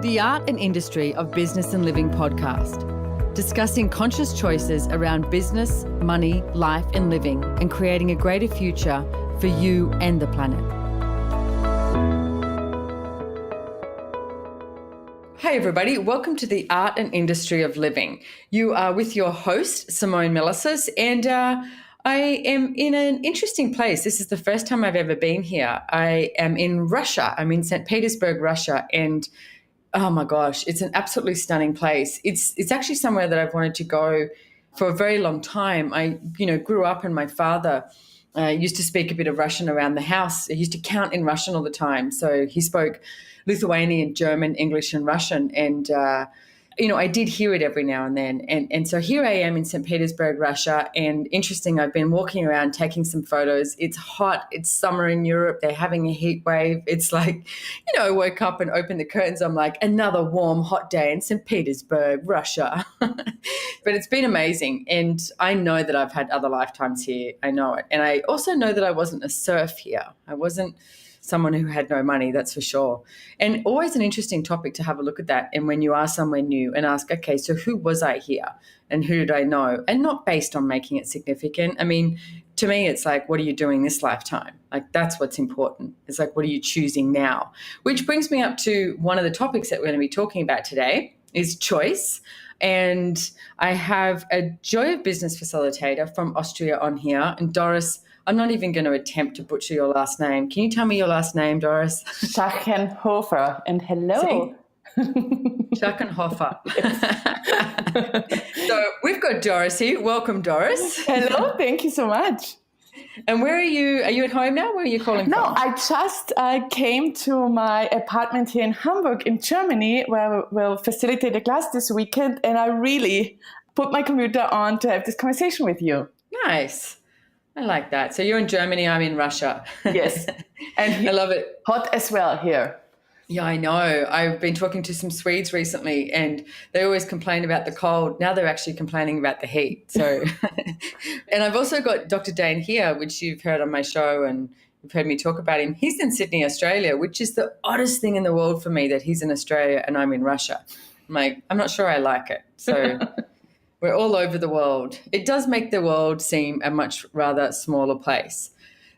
the Art and Industry of Business and Living podcast, discussing conscious choices around business, money, life and living, and creating a greater future for you and the planet. Hey everybody, welcome to the Art and Industry of Living. You are with your host, Simone Milasas, and I am in an interesting place. This is the first time I've ever been here. I am in Russia. I'm in St. Petersburg, Russia, and oh my gosh, it's an absolutely stunning place. It's actually somewhere that I've wanted to go for a very long time. I, grew up and my father used to speak a bit of Russian around the house. He used to count in Russian all the time. So he spoke Lithuanian, German, English, and Russian. And, I did hear it every now and then. And so here I am in St. Petersburg, Russia. And interesting, I've been walking around taking some photos. It's hot. It's summer in Europe. They're having a heat wave. It's like, I woke up and opened the curtains. I'm like, another warm, hot day in St. Petersburg, Russia. But it's been amazing. And I know that I've had other lifetimes here. I know it. And I also know that I wasn't a serf here. I wasn't someone who had no money, that's for sure. And always an interesting topic to have a look at that. And when you are somewhere new and ask, okay, so who was I here and who did I know? And not based on making it significant. I mean, to me, it's like, what are you doing this lifetime? Like, that's what's important. It's like, what are you choosing now? Which brings me up to one of the topics that we're going to be talking about today is choice. And I have a Joy of Business facilitator from Austria on here. And Doris, I'm not even going to attempt to butcher your last name. Can you tell me your last name, Doris? Schachenhofer. And hello. Schachenhofer. So we've got Doris here. Welcome, Doris. Hello. Thank you so much. And where are you? Are you at home now? Where are you calling from? No, I just came to my apartment here in Hamburg in Germany, where we'll facilitate a class this weekend. And I really put my computer on to have this conversation with you. Nice. I like that. So you're in Germany, I'm in Russia. Yes. And I love it. Hot as well here. Yeah, I know. I've been talking to some Swedes recently and they always complain about the cold. Now they're actually complaining about the heat. So, and I've also got Dr. Dane here, which you've heard on my show and you've heard me talk about him. He's in Sydney, Australia, which is the oddest thing in the world for me that he's in Australia and I'm in Russia. I'm not sure I like it. So we're all over the world. It does make the world seem a much rather smaller place.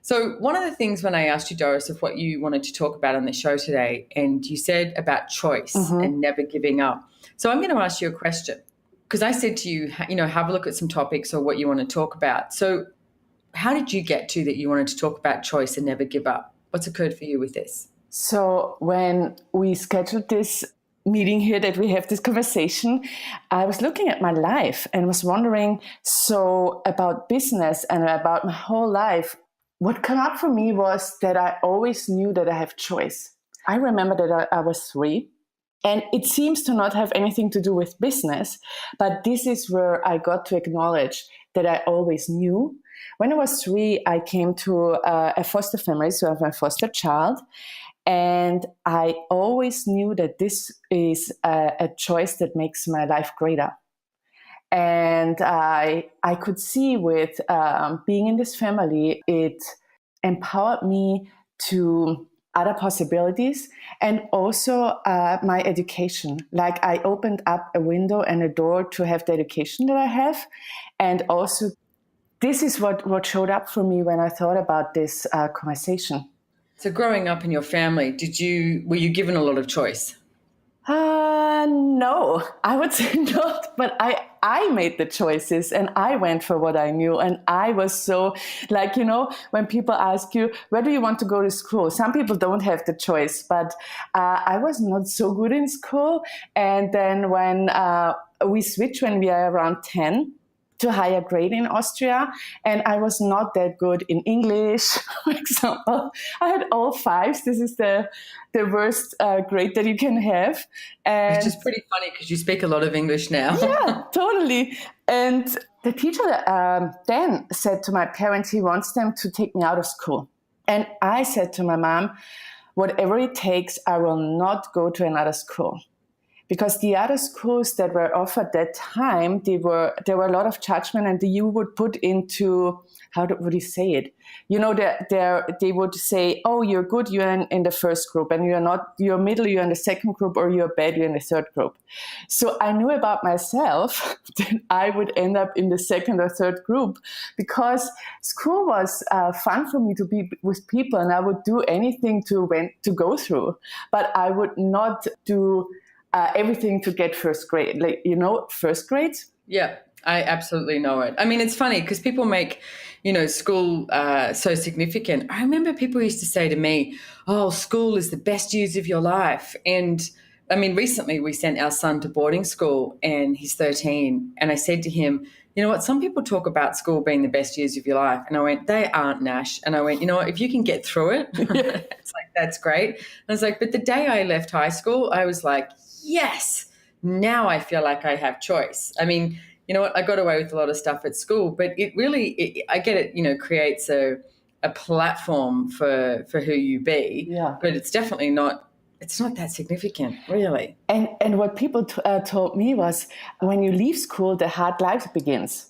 So one of the things when I asked you, Doris, of what you wanted to talk about on the show today, and you said about choice and never giving up. So I'm going to ask you a question because I said to you, have a look at some topics or what you want to talk about. So how did you get to that you wanted to talk about choice and never give up? What's occurred for you with this? So when we scheduled this meeting here that we have this conversation, I was looking at my life and was wondering, so about business and about my whole life, what came up for me was that I always knew that I have choice. I remember that I was 3 and it seems to not have anything to do with business, but this is where I got to acknowledge that I always knew. When I was 3, I came to a foster family, so I have a foster child. And I always knew that this is a choice that makes my life greater. And I could see with being in this family, it empowered me to other possibilities and also my education. Like I opened up a window and a door to have the education that I have. And also this is what showed up for me when I thought about this conversation. So growing up in your family, were you given a lot of choice? No, I would say not, but I made the choices and I went for what I knew. And I was so when people ask you, where do you want to go to school? Some people don't have the choice, but I was not so good in school. And then when we switched when we are around 10, to higher grade in Austria, and I was not that good in English, for example. I had all 5s. This is the worst grade that you can have. And which is pretty funny because you speak a lot of English now. Yeah, totally. And the teacher then said to my parents he wants them to take me out of school. And I said to my mom, whatever it takes, I will not go to another school. because the other schools that were offered that time, there were a lot of judgment, and you would put into, would you say it? You know, they would say, oh, you're good, you're in the first group, and you're not, you're middle, you're in the second group, or you're bad, you're in the third group. So I knew about myself that I would end up in the second or third group, because school was fun for me to be with people, and I would do anything to go through, but I would not do everything to get first grade. Like, you know, first grades? Yeah, I absolutely know it. I mean, it's funny because people make, school so significant. I remember people used to say to me, oh, school is the best years of your life. And I mean, recently we sent our son to boarding school and he's 13. And I said to him, you know what, some people talk about school being the best years of your life. And I went, they aren't, Nash. And I went, you know what, if you can get through it, it's like, that's great. And I was like, but the day I left high school, I was like, yes, now I feel like I have choice. I mean, you know what, I got away with a lot of stuff at school, but it really, I get it, creates a platform for who you be. Yeah. But it's definitely not, it's not that significant, really. And what people told me was, when you leave school, the hard life begins.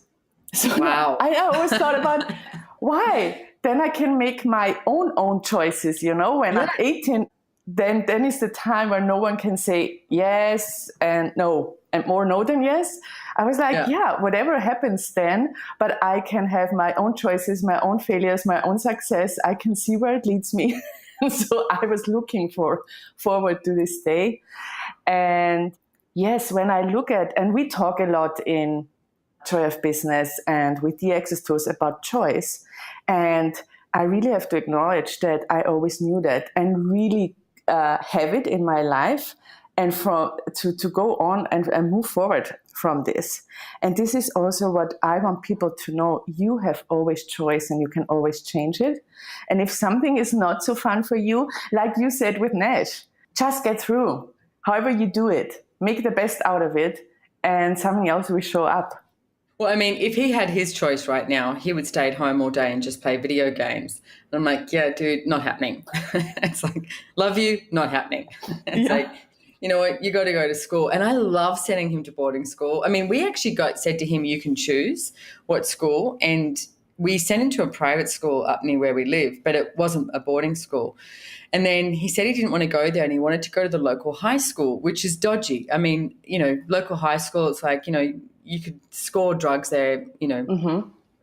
So wow. I always thought about, why? Then I can make my own choices, when I'm 18, then is the time where no one can say yes and no, and more no than yes. I was like, whatever happens then, but I can have my own choices, my own failures, my own success. I can see where it leads me. So I was looking forward to this day. And yes, when I look at, and we talk a lot in Joy of Business and with the Access Tools about choice, and I really have to acknowledge that I always knew that and really have it in my life, and to go on and move forward from this. And this is also what I want people to know. You have always choice and you can always change it. And if something is not so fun for you, like you said with Nash, just get through. However you do it, make the best out of it, and something else will show up. Well, I mean, if he had his choice right now, he would stay at home all day and just play video games. And I'm like, yeah, dude, not happening. It's like, love you, not happening. It's like, you know what, you got to go to school. And I love sending him to boarding school. I mean, we actually said to him, you can choose what school. And we sent him to a private school up near where we live, but it wasn't a boarding school. And then he said he didn't want to go there and he wanted to go to the local high school, which is dodgy. I mean, local high school, it's like, you could score drugs there,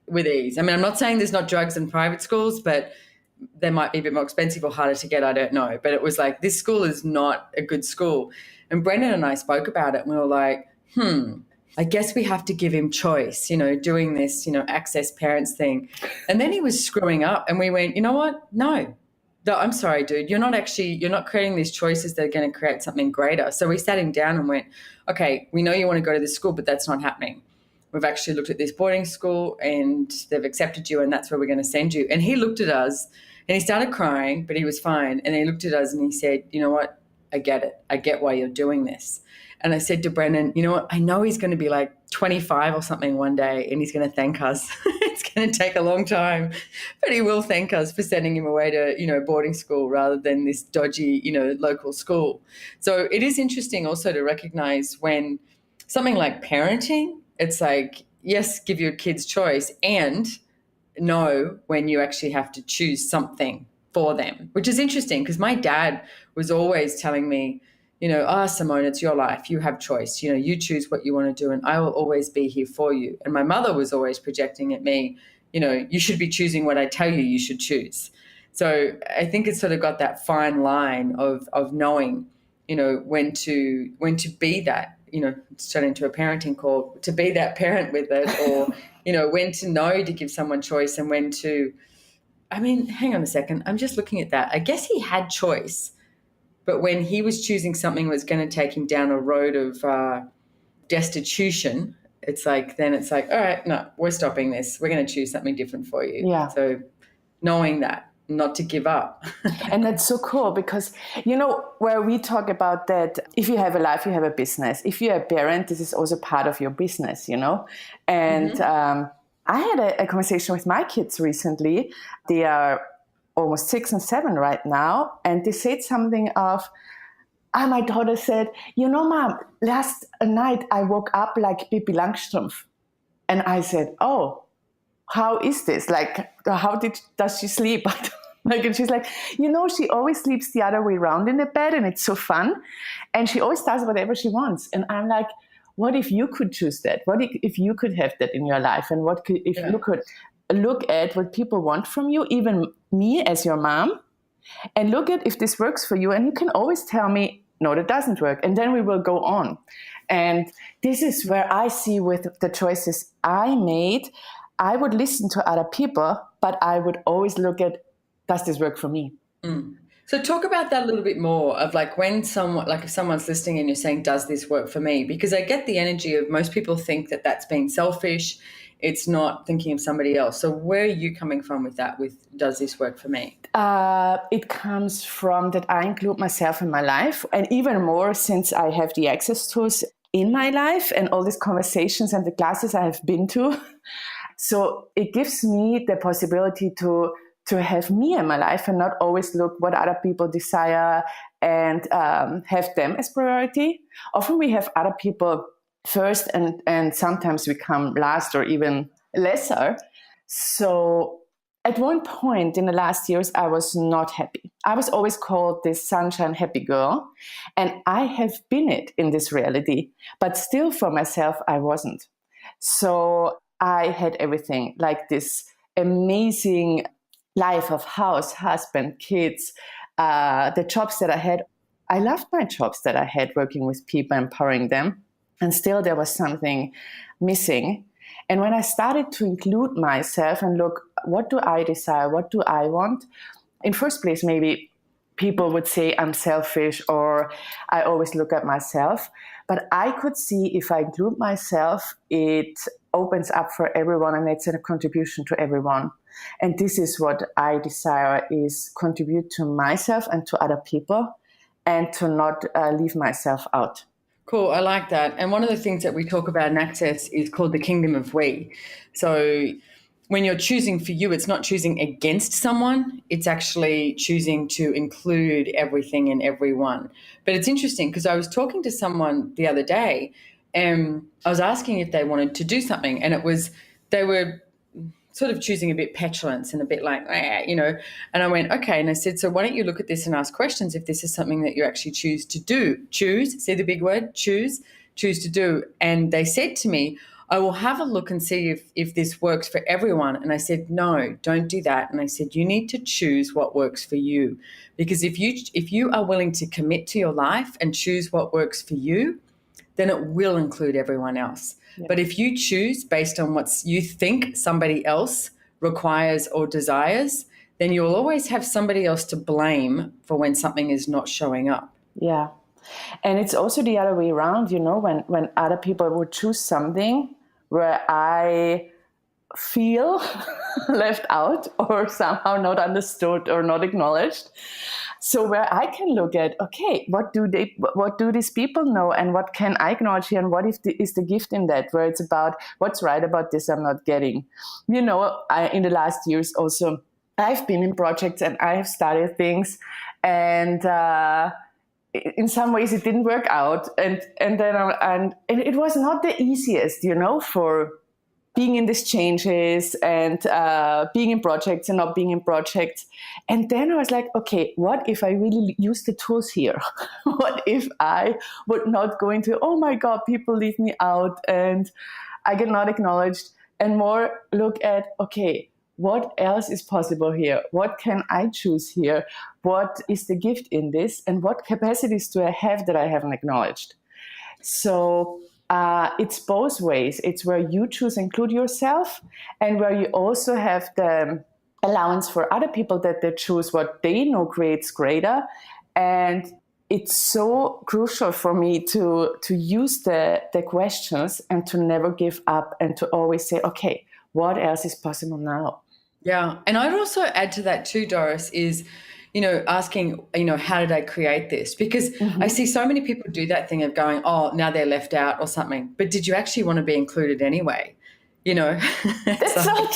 with ease. I mean, I'm not saying there's not drugs in private schools, but they might be a bit more expensive or harder to get. I don't know. But it was like, this school is not a good school. And Brendan and I spoke about it and we were like, I guess we have to give him choice, doing this, access parents thing. And then he was screwing up and we went, you know what? No, I'm sorry, dude. You're not creating these choices that are going to create something greater. So we sat him down and went, okay, we know you want to go to this school, but that's not happening. We've actually looked at this boarding school and they've accepted you and that's where we're going to send you. And he looked at us and he started crying, but he was fine. And he looked at us and he said, you know what? I get it. I get why you're doing this. And I said to Brendan, you know what? I know he's going to be like 25 or something one day and he's going to thank us. It's going to take a long time, but he will thank us for sending him away to, boarding school rather than this dodgy, local school. So it is interesting also to recognize when something like parenting, it's like, yes, give your kids choice and know when you actually have to choose something for them, which is interesting because my dad was always telling me, Simone, it's your life. You have choice. You choose what you want to do and I will always be here for you. And my mother was always projecting at me, you should be choosing what I tell you should choose. So I think it's sort of got that fine line of knowing, when to be that, straight into a parenting call, to be that parent with it or, when to know to give someone choice and when to, I mean, hang on a second. I'm just looking at that. I guess he had choice. But when he was choosing something that was going to take him down a road of destitution, it's like, all right, no, we're stopping this. We're going to choose something different for you. Yeah. So knowing that, not to give up. And that's so cool because, where we talk about that, if you have a life, you have a business. If you're a parent, this is also part of your business, And I had a conversation with my kids recently. They are almost 6 and 7 right now. And they said something of, And my daughter said, Mom, last night I woke up like Pippi Langstrumpf. And I said, oh, how is this? Like, how does she sleep? And she's like, she always sleeps the other way around in the bed, and it's so fun. And she always does whatever she wants. And I'm like, what if you could choose that? What if you could have that in your life? And if you could look at what people want from you, even me as your mom, and look at if this works for you. And you can always tell me, no, that doesn't work. And then we will go on. And this is where I see with the choices I made, I would listen to other people, but I would always look at, does this work for me? Mm. So talk about that a little bit more of like when someone, like if someone's listening and you're saying, does this work for me? Because I get the energy of most people think that that's being selfish. It's not thinking of somebody else. So where are you coming from with that, with does this work for me? It comes from that I include myself in my life, and even more since I have the access tools in my life and all these conversations and the classes I have been to. So it gives me the possibility to have me in my life and not always look what other people desire and have them as priority. Often we have other people first and sometimes we come last or even lesser. So at one point in the last years, I was not happy. I was always called this sunshine happy girl, and I have been it in this reality, but still for myself, I wasn't. So I had everything, like this amazing life of house, husband, kids, the jobs that I had. I loved my jobs that I had, working with people, empowering them. And still there was something missing. And when I started to include myself and look, what do I desire? What do I want? In first place, maybe people would say I'm selfish or I always look at myself. But I could see if I include myself, it opens up for everyone and it's a contribution to everyone. And this is what I desire, is contribute to myself and to other people and to not leave myself out. Cool. I like that. And one of the things that we talk about in Access is called the kingdom of we. So when you're choosing for you, it's not choosing against someone. It's actually choosing to include everything and everyone. But it's interesting because I was talking to someone the other day and I was asking if they wanted to do something, and they were sort of choosing a bit petulance and a bit like, and I went, okay. And I said, so why don't you look at this and ask questions if this is something that you actually choose to do. Choose, see the big word, choose to do. And they said to me, I will have a look and see if this works for everyone. And I said, no, don't do that. And I said, you need to choose what works for you. Because if you are willing to commit to your life and choose what works for you, then it will include everyone else. Yeah. But if you choose based on what you think somebody else requires or desires, then you'll always have somebody else to blame for when something is not showing up. Yeah. And it's also the other way around, when other people would choose something where I feel left out or somehow not understood or not acknowledged. So where I can look at, okay, what do these people know, and what can I acknowledge here, and what is the gift in that, where it's about what's right about this I'm not getting. In the last years also, I've been in projects and I have started things, and in some ways it didn't work out, and it was not the easiest, for being in these changes and being in projects and not being in projects. And then I was like, okay, what if I really use the tools here? What if I would not go into, oh my God, people leave me out and I get not acknowledged, and more look at, okay, what else is possible here? What can I choose here? What is the gift in this? And what capacities do I have that I haven't acknowledged? So it's both ways. It's where you choose include yourself, and where you also have the allowance for other people that they choose what they know creates greater. And it's so crucial for me to use the questions and to never give up and to always say, okay, what else is possible now? Yeah. And I'd also add to that too, Doris, is asking, how did I create this? Because I see so many people do that thing of going, oh, now they're left out or something. But did you actually want to be included anyway? That's so not,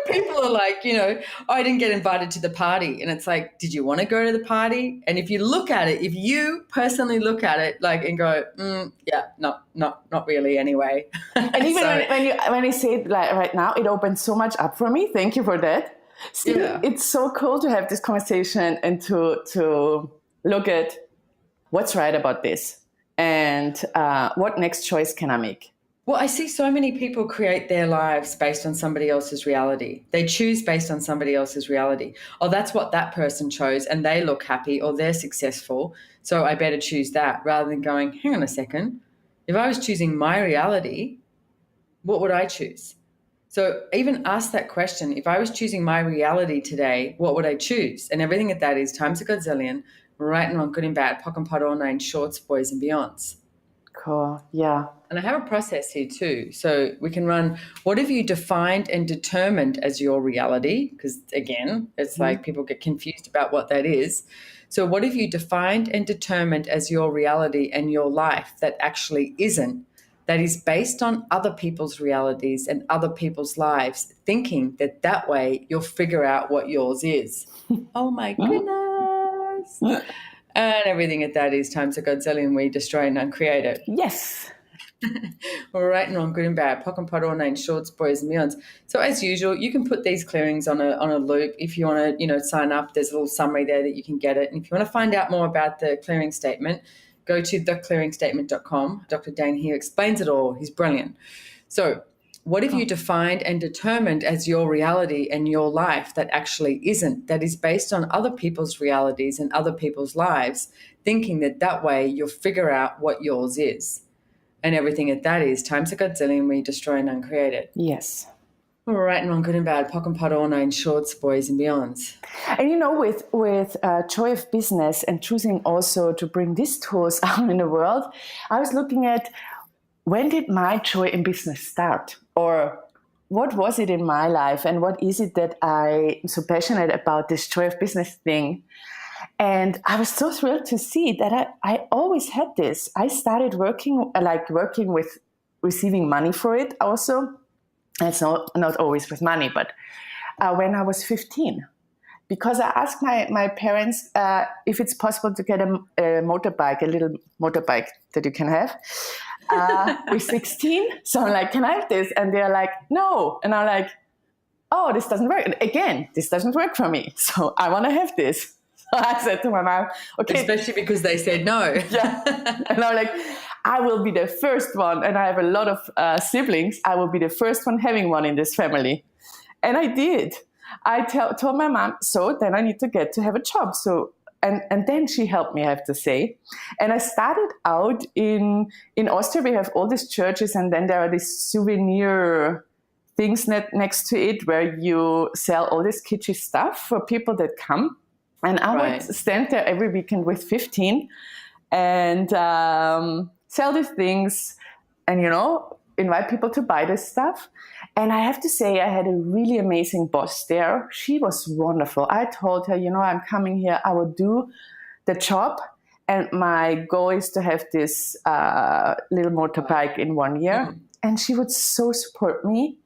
when people are like, oh, I didn't get invited to the party. And it's like, did you want to go to the party? And if you look at it, if you personally look at it like and go, yeah, not really anyway. And even when you say it like right now, it opens so much up for me. Thank you for that. See, It's so cool to have this conversation and to look at what's right about this and what next choice can I make. Well, I see so many people create their lives based on somebody else's reality. They choose based on somebody else's reality. Oh, that's what that person chose and they look happy or they're successful, so I better choose that, rather than going, hang on a second, if I was choosing my reality, what would I choose? So even ask that question. If I was choosing my reality today, what would I choose? And everything at that is times a godzillion, right and wrong, good and bad, pock and pot, all nine, shorts, boys and beyonds. Cool. Yeah. And I have a process here too. So we can run, what have you defined and determined as your reality? Because again, it's like people get confused about what that is. So what have you defined and determined as your reality and your life that actually isn't, that is based on other people's realities and other people's lives, thinking that way you'll figure out what yours is. Oh my goodness. And everything at that is times a godzillion, we destroy and uncreate it. Yes. All right and wrong, good and bad, pock and pot, all nine, shorts, boys and beyonds. So as usual, you can put these clearings on a loop. If you want to, sign up, there's a little summary there that you can get it. And if you want to find out more about the clearing statement, go to theclearingstatement.com. Dr. Dane here explains it all. He's brilliant. So what have you defined and determined as your reality and your life that actually isn't, that is based on other people's realities and other people's lives, thinking that way you'll figure out what yours is? And everything at that is times a godzillion, we destroy and uncreate it. Yes. All right and wrong, good and bad, pock and pot, all nine, shorts, boys and beyonds. And with joy of business and choosing also to bring these tools out in the world, I was looking at, when did my joy in business start? Or what was it in my life? And what is it that I'm so passionate about, this joy of business thing? And I was so thrilled to see that I always had this. I started working with receiving money for it also. It's not always with money, but when I was 15. Because I asked my parents if it's possible to get a motorbike, a little motorbike that you can have. With 16. So I'm like, can I have this? And they're like, no. And I'm like, oh, this doesn't work. And again, this doesn't work for me. So I want to have this. So I said to my mom, okay. Especially because they said no. Yeah. And I'm like, I will be the first one. And I have a lot of siblings. I will be the first one having one in this family. And I did. I told my mom, so then I need to get to have a job. So And then she helped me, I have to say. And I started out in Austria. We have all these churches, and then there are these souvenir things next to it where you sell all this kitschy stuff for people that come. And I would stand there every weekend with 15 and sell these things and, invite people to buy this stuff. And I have to say, I had a really amazing boss there. She was wonderful. I told her, I'm coming here. I will do the job. And my goal is to have this little motorbike in 1 year. Mm-hmm. And she would so support me.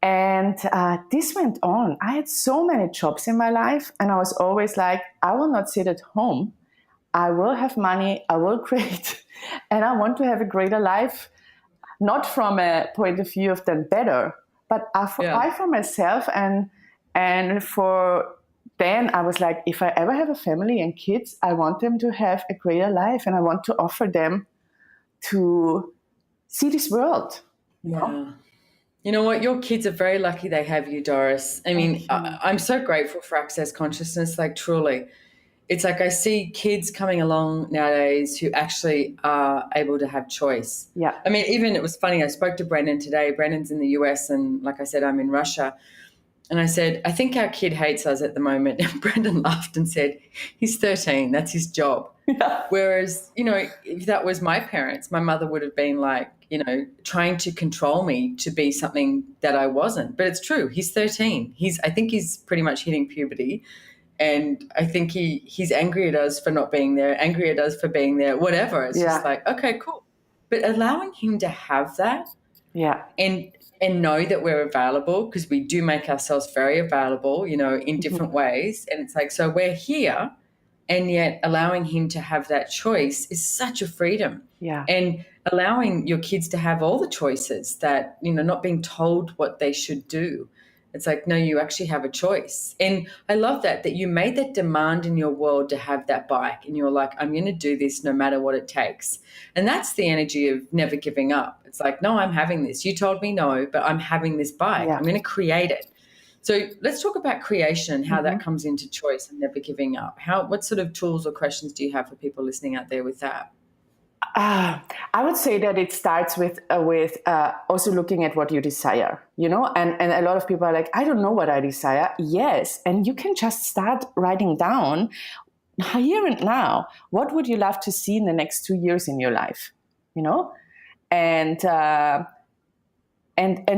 And this went on. I had so many jobs in my life. And I was always like, I will not sit at home. I will have money. I will create. And I want to have a greater life. Not from a point of view of them better, but I for myself. And for then I was like, if I ever have a family and kids, I want them to have a greater life. And I want to offer them to see this world. Yeah. You know what? Your kids are very lucky they have you, Doris. I mean, I'm so grateful for Access Consciousness, like truly. It's like I see kids coming along nowadays who actually are able to have choice. Yeah. I mean, even it was funny. I spoke to Brendan today. Brendan's in the US and like I said, I'm in Russia. And I said, I think our kid hates us at the moment. And Brendan laughed and said, he's 13. That's his job. Yeah. Whereas, if that was my parents, my mother would have been like, trying to control me to be something that I wasn't. But it's true. He's 13. I think he's pretty much hitting puberty. And I think he's angry at us for not being there, angry at us for being there, whatever. It's just like, okay, cool. But allowing him to have that, yeah, and and know that we're available, because we do make ourselves very available, in different ways. And it's like, so we're here, and yet allowing him to have that choice is such a freedom. Yeah. And allowing your kids to have all the choices, that, not being told what they should do. It's like, no, you actually have a choice. And I love that you made that demand in your world to have that bike, and you're like, I'm going to do this no matter what it takes. And that's the energy of never giving up. It's like, no, I'm having this. You told me no, but I'm having this bike. Yeah. I'm going to create it. So let's talk about creation and how that comes into choice and never giving up. What sort of tools or questions do you have for people listening out there with that? I would say that it starts with also looking at what you desire, and a lot of people are like, I don't know what I desire. Yes. And you can just start writing down here and now, what would you love to see in the next 2 years in your life, and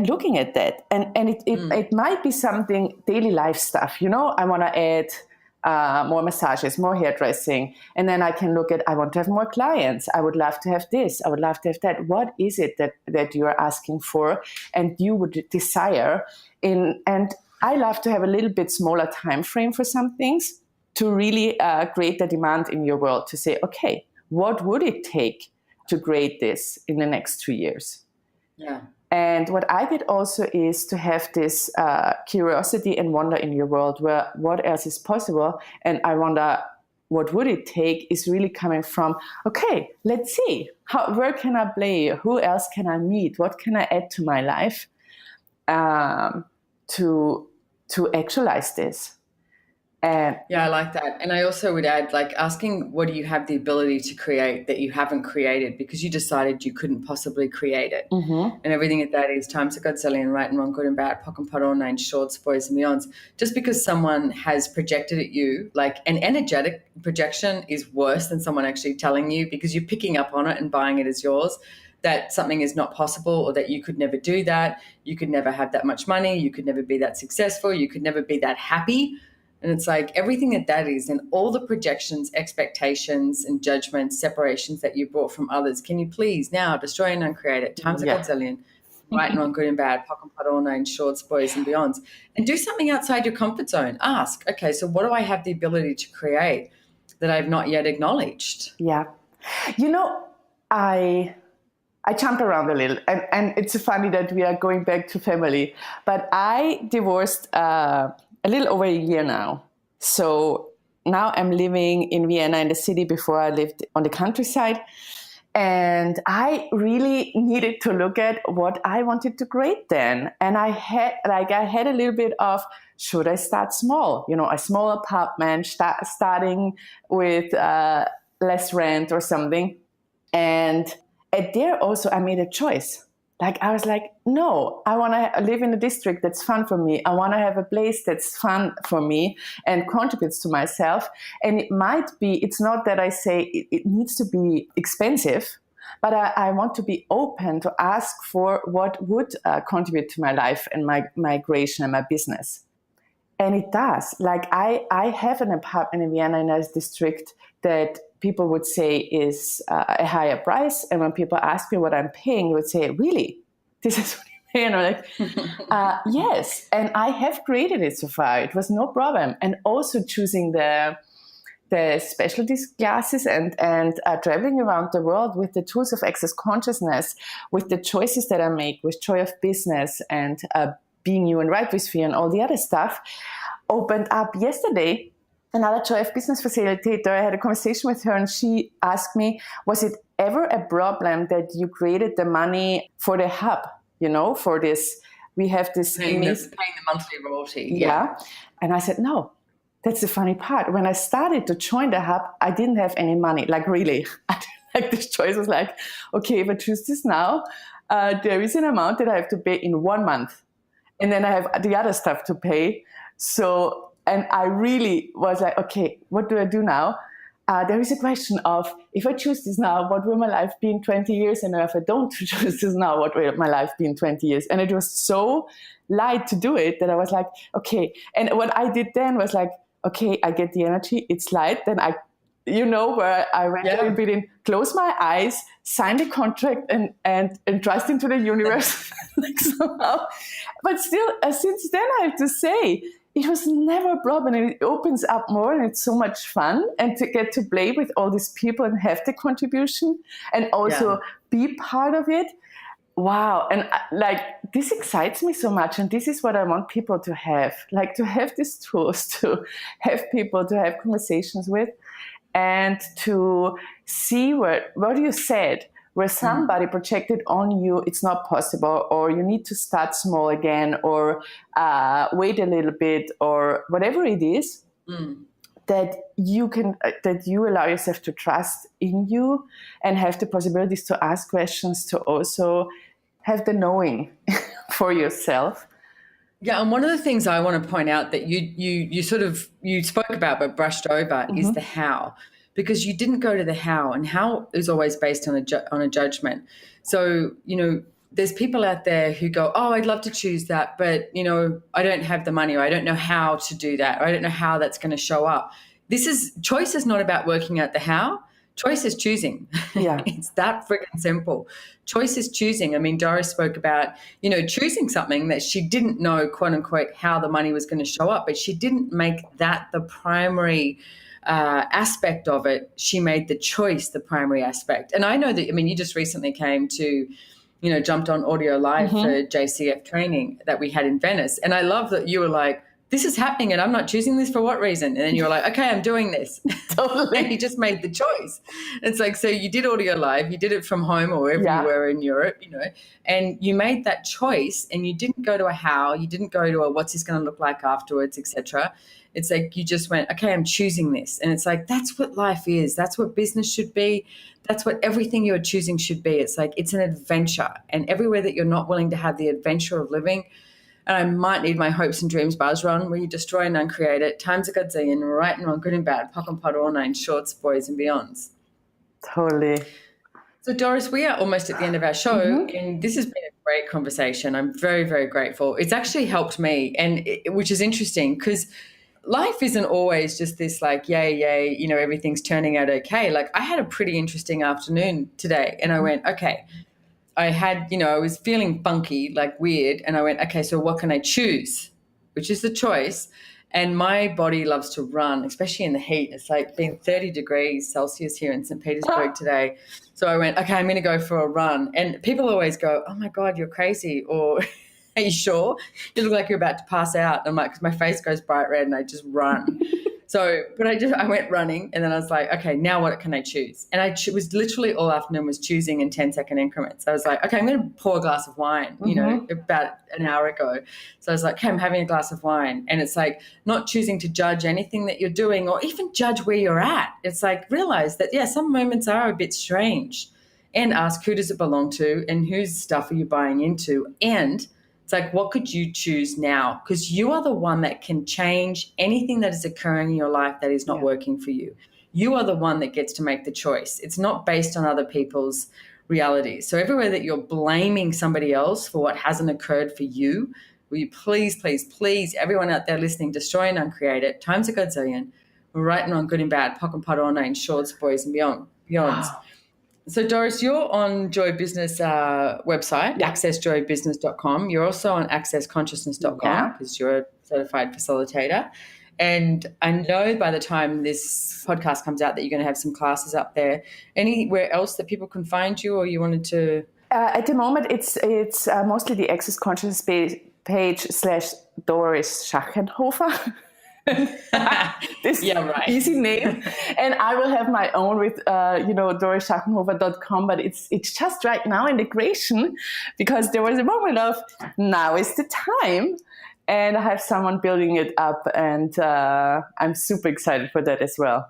looking at that. And it might be something daily life stuff, I want to add more massages, more hairdressing. And then I can look at, I want to have more clients. I would love to have this. I would love to have that. What is it that you are asking for and you would desire? And I love to have a little bit smaller time frame for some things to really create the demand in your world, to say, okay, what would it take to create this in the next 2 years? Yeah. And what I get also is to have this curiosity and wonder in your world, where what else is possible. And I wonder, what would it take is really coming from, okay, let's see, where can I play? Who else can I meet? What can I add to my life to actualize this? Yeah, I like that. And I also would add, like, asking, what do you have the ability to create that you haven't created because you decided you couldn't possibly create it? And everything that is times a godzillion, right and wrong, good and bad, pock and pot, all nine shorts, boys and beyonds. Just because someone has projected at you, like, an energetic projection is worse than someone actually telling you, because you're picking up on it and buying it as yours, that something is not possible, or that you could never do that. You could never have that much money. You could never be that successful. You could never be that happy. And it's like everything that is, and all the projections, expectations, and judgments, separations that you brought from others. Can you please now destroy and uncreate it? Times a godzillion, right and wrong, good and bad, pock and pot, all nine shorts, boys and beyonds. And do something outside your comfort zone. Ask, okay, so what do I have the ability to create that I've not yet acknowledged? Yeah. I jumped around a little, and it's funny that we are going back to family, but I divorced a little over a year now. So now I'm living in Vienna, in the city. Before I lived on the countryside. And I really needed to look at what I wanted to create then. And I had a little bit of, should I start small? A small apartment, starting with less rent or something. And there also I made a choice. Like, I was like, no, I want to live in a district that's fun for me. I want to have a place that's fun for me and contributes to myself. And it's not that I say it needs to be expensive, but I want to be open to ask for what would contribute to my life and my creation and my business. And it does. Like, I have an apartment in Vienna in a district that people would say is a higher price. And when people ask me what I'm paying, they would say, really? This is what you pay? And I'm like, yes. And I have created it so far. It was no problem. And also choosing the specialty classes and traveling around the world with the tools of access consciousness, with the choices that I make, with joy of business and being you and right with fear and all the other stuff, opened up yesterday another Joy of Business facilitator. I had a conversation with her, and she asked me, was it ever a problem that you created the money for the hub, for this, we have this... Paying the monthly royalty. Yeah. And I said, no, that's the funny part. When I started to join the hub, I didn't have any money, like really. Like, this choice was like, okay, if I choose this now, there is an amount that I have to pay in 1 month. And then I have the other stuff to pay. So, and I really was like, okay, what do I do now? There is a question of, if I choose this now, what will my life be in 20 years? And if I don't choose this now, what will my life be in 20 years? And it was so light to do it that I was like, okay. And what I did then was like, okay, I get the energy, it's light. Then I where I went a little bit in, close my eyes, sign the contract, and trust into the universe, like somehow. But still, since then, I have to say, it was never a problem, and it opens up more, and it's so much fun, and to get to play with all these people and have the contribution, and also be part of it. Wow. And like, this excites me so much. And this is what I want people to have, like to have these tools, to have people to have conversations with, and to see what you said, where somebody projected on you, it's not possible, or you need to start small again, or wait a little bit, or whatever it is. That you allow yourself to trust in you and have the possibilities to ask questions, to also have the knowing for yourself. Yeah, and one of the things I want to point out that you spoke about but brushed over is the how, because you didn't go to the how, and how is always based on a judgment. So, there's people out there who go, oh, I'd love to choose that, but, I don't have the money, or I don't know how to do that, or I don't know how that's going to show up. Choice is not about working out the how. Choice is choosing. Yeah. It's that freaking simple. Choice is choosing. I mean, Doris spoke about, choosing something that she didn't know, quote unquote, how the money was going to show up, but she didn't make that the primary aspect of it. She made the choice the primary aspect. And I know that, you just recently came to, jumped on audio live for JCF training that we had in Venice. And I love that you were like, this is happening and I'm not choosing this for what reason? And then you were like, okay, I'm doing this. Totally. And you just made the choice. It's like, so you did audio live, you did it from home or wherever you were in Europe, and you made that choice, and you didn't go to a how, you didn't go to a what's this going to look like afterwards, etc. It's like you just went, okay, I'm choosing this. And it's like, that's what life is. That's what business should be. That's what everything you're choosing should be. It's like, it's an adventure. And everywhere that you're not willing to have the adventure of living, and I might need my hopes and dreams buzz run, where you destroy and uncreate it, times a gazillion, right and wrong, good and bad, pock and pot, all nine, shorts, boys and beyonds. Totally. So, Doris, we are almost at the end of our show, and this has been a great conversation. I'm very, very grateful. It's actually helped me, which is interesting, because life isn't always just this like, yay, everything's turning out okay. Like, I had a pretty interesting afternoon today, and I went, okay, I had, I was feeling funky, like weird. And I went, okay, so what can I choose? Which is the choice. And my body loves to run, especially in the heat. It's like been 30 degrees Celsius here in St. Petersburg today. So I went, okay, I'm going to go for a run. And people always go, oh my God, you're crazy. Or are you sure? You look like you're about to pass out. And I'm like, because my face goes bright red and I just run. But I went running, and then I was like, okay, now what can I choose? And I was literally all afternoon was choosing in 10-second increments. I was like, okay, I'm going to pour a glass of wine, about an hour ago. So I was like, okay, I'm having a glass of wine. And it's like not choosing to judge anything that you're doing, or even judge where you're at. It's like, realize that, some moments are a bit strange, and ask, who does it belong to, and whose stuff are you buying into? And it's like, what could you choose now? Because you are the one that can change anything that is occurring in your life that is not working for you. You are the one that gets to make the choice. It's not based on other people's realities. So everywhere that you're blaming somebody else for what hasn't occurred for you, will you please, please, please, everyone out there listening, destroy and uncreate it, times a godzillion, right and wrong, good and bad, pock and pot, all nine, shorts, boys and beyonds. Wow. So, Doris, you're on Joy Business website, accessjoybusiness.com. You're also on accessconsciousness.com because you're a certified facilitator. And I know by the time this podcast comes out that you're going to have some classes up there. Anywhere else that people can find you, or you wanted to? At the moment, it's mostly the Access Consciousness page / Doris Schachenhofer. This easy name. And I will have my own with dorisschachenhofer.com, but it's just right now in the creation, because there was a moment of now is the time, and I have someone building it up, and I'm super excited for that as well.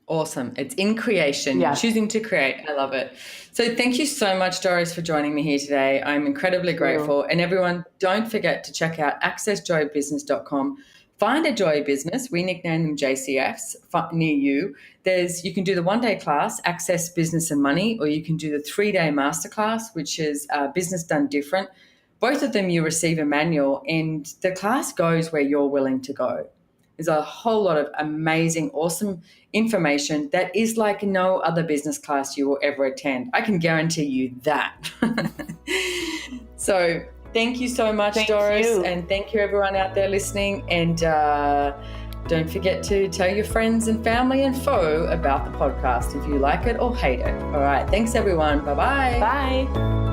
Awesome. It's in creation. You're choosing to create. I love it. So thank you so much, Doris, for joining me here today. I'm incredibly grateful. And everyone, don't forget to check out accessjoybusiness.com. Find a Joy Business. We nickname them JCFs near you. You can do the one-day class, Access Business and Money, or you can do the 3-day masterclass, which is Business Done Different. Both of them you receive a manual, and the class goes where you're willing to go. There's a whole lot of amazing, awesome information that is like no other business class you will ever attend. I can guarantee you that. So thank you so much, Doris. And thank you everyone out there listening. And don't forget to tell your friends and family and foe about the podcast if you like it or hate it. All right. Thanks, everyone. Bye-bye. Bye.